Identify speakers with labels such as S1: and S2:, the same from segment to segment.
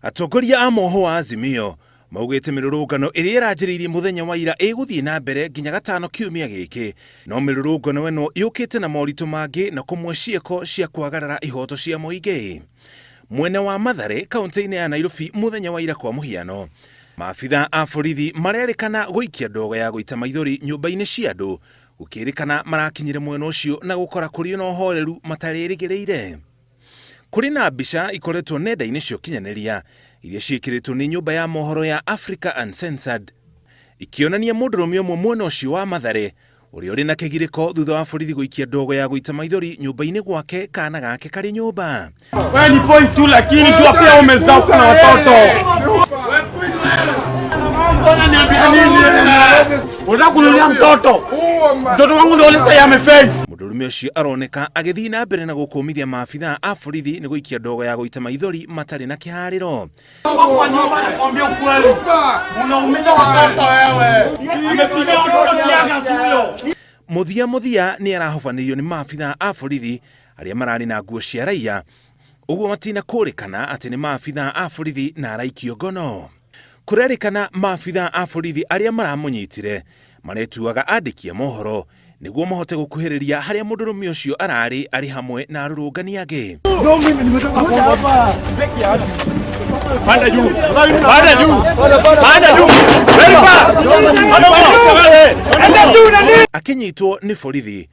S1: Atongoria a moho a Azimio maugite mirurungano iria iranjiriirie muthenya wa ira iguthii na mbere nginya gatano kiumia giki, no mirurungano eno yukite na moritu mangi na kumwe cieko cia kwagarara ihoto cia muingi. Mwena wa Mathare, kaunti-ini ya Nairobi, muthenya wa ira kwa muhiano, maabitha a borithi marerikana guikia ndogo ya guita maithori nyumba-ini cia andu, gukirikana marakinyire mwena ucio na gukora kuri na uhoreru matarerigiriire. Kuri na mbica ikoretwo nenda-ini cia ukinyanĩria iria ciĩkĩrĩtwo nĩ nyũmba ya mohoro ya Africa Uncensored ikionania mũndũrũme ũmwe mwena ũcio wa Mathare ũrĩa ũrĩ na kĩgirĩko thutha wa borithi gũikia ndogo ya guita maithori nyũmba-inĩ gwake kana gake karĩ nyũmba.
S2: Wewe ni point tu, lakini jua pia umezaa na watoto. Mbona niambia nini? Unataka kununia mtoto? Mtoto wangu ndio lisa yamefeli.
S1: Mũndũrũme ũcio aroneka agĩthiĩ na mbere na gũkũmithia maabitha a borithi nĩ gũikia ndogo ya guita maithori matarĩ na kĩharĩro.
S2: Nakwambia ukweli. Unaumiza watoto wewe. Amepiga watoto kiaga huyo.
S1: Muthia nĩ arahobanirio nĩ maabitha a borithi arĩa mararĩ na nguo cia raia, ũguo matina kũrĩkana atĩ nĩ maabitha a borithi na araikio ngono. Kũrerĩkana maabitha a borithi arĩa maramũnyitire maretuaga andĩki a mohoro nĩguo mahote gũkuhĩrĩria harĩa mũndũrũme ũcio arĩ hamwe na arũrũngani angĩ.
S2: Panda juu. Panda juu. Panda juu.
S1: Akinyitwo nĩ borithi,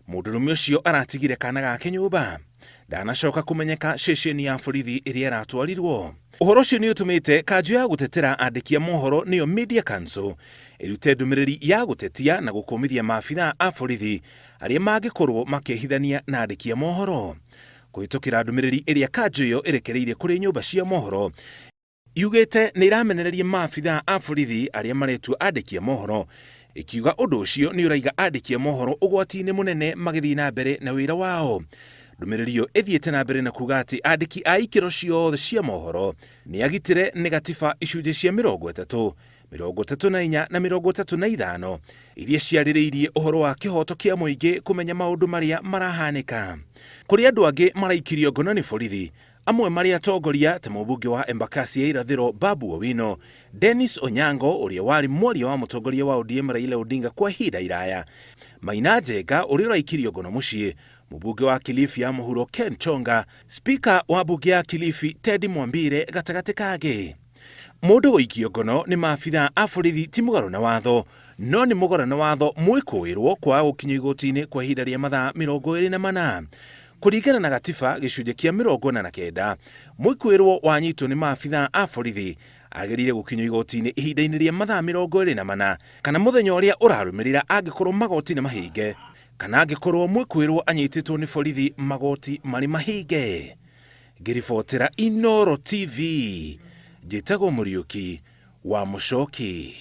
S1: mũndũrũme ũcio aratigire kana gake nyũmba. Ndanacoka kũmenyeka ceceni ya borithi ĩrĩa aratwarirwo. Ũhoro ũcio nĩ ũtũmĩte kanjũ ya gũtetera andĩki a mohoro nĩyo Media Council ĩrute ndũmĩrĩri ya gũtetia na gũkũmithia maabitha a borithi arĩa mangĩkorwo makĩhithania na andĩki a mohoro. Kũhĩtũkĩra ndũmĩrĩri ĩrĩa kanjũ ĩyo ĩrekereirie kũrĩ nyũmba cia mohoro, yugĩte nĩ iramenereria maabitha a borithi arĩa maretua andĩki a mohoro, ikiuga ũndũ ũcio nĩ ũraiga andĩki a mohoro ũgwati-inĩ mũnene magĩthiĩ na mbere na wĩra wao. Ndũmĩrĩri ĩyo ĩthiĩte na mbere na kuga atĩ andĩki a ikĩro ciothe cia mohoro nĩ agitĩre nĩ gatiba icunjĩ cia 30, 34 na 35 iria ciarĩrĩirie ũhoro wa kĩhoto kĩa mũingĩ kũmenya maũndũ marĩa marahanĩka. Kũrĩ andũ angĩ maraikirio ngono nĩ borithi, amwe marĩ atongoria ta mũmbunge wa Embakasi ya irathĩro Babu Owino, Dennis Onyango ũrĩa warĩ mwaria wa mũtongoria wa ODM Raila Odinga kwa ihinda iraya, Maina Njenga ũrĩa ũraikirio ngono mũciĩ, mũmbunge wa Kilifi ya mũhuro Ken Chonga, spika wa mbunge ya Kilifi Teddy Mwambire gatagatĩ kangĩ. Mũndũ gũikio ngono nĩ maabitha a borithi ti mũgarũ na watho, no nĩ mũgarũ na watho mwĩkũĩrwo kwa gũkinyio igoti-inĩ kwa ihinda rĩa mathaa 24. Kũringana na gatiba gĩcunjĩ kĩa 49, mwĩkũĩrwo wanyitwo nĩ maabitha a borithi agĩrĩire gũkinyio igoti-inĩ ihinda-inĩ rĩa mathaa 24 kana mũthenya ũrĩa ũrarũmĩrĩra angĩkorwo magoti nĩ mahinge, kana angĩkorwo mwĩkũĩrwo anyitĩtwo nĩ borithi magoti marĩ mahinge. Ngĩribotera Inooro TV, njĩtagwo Mũriũki wa Mũchoki.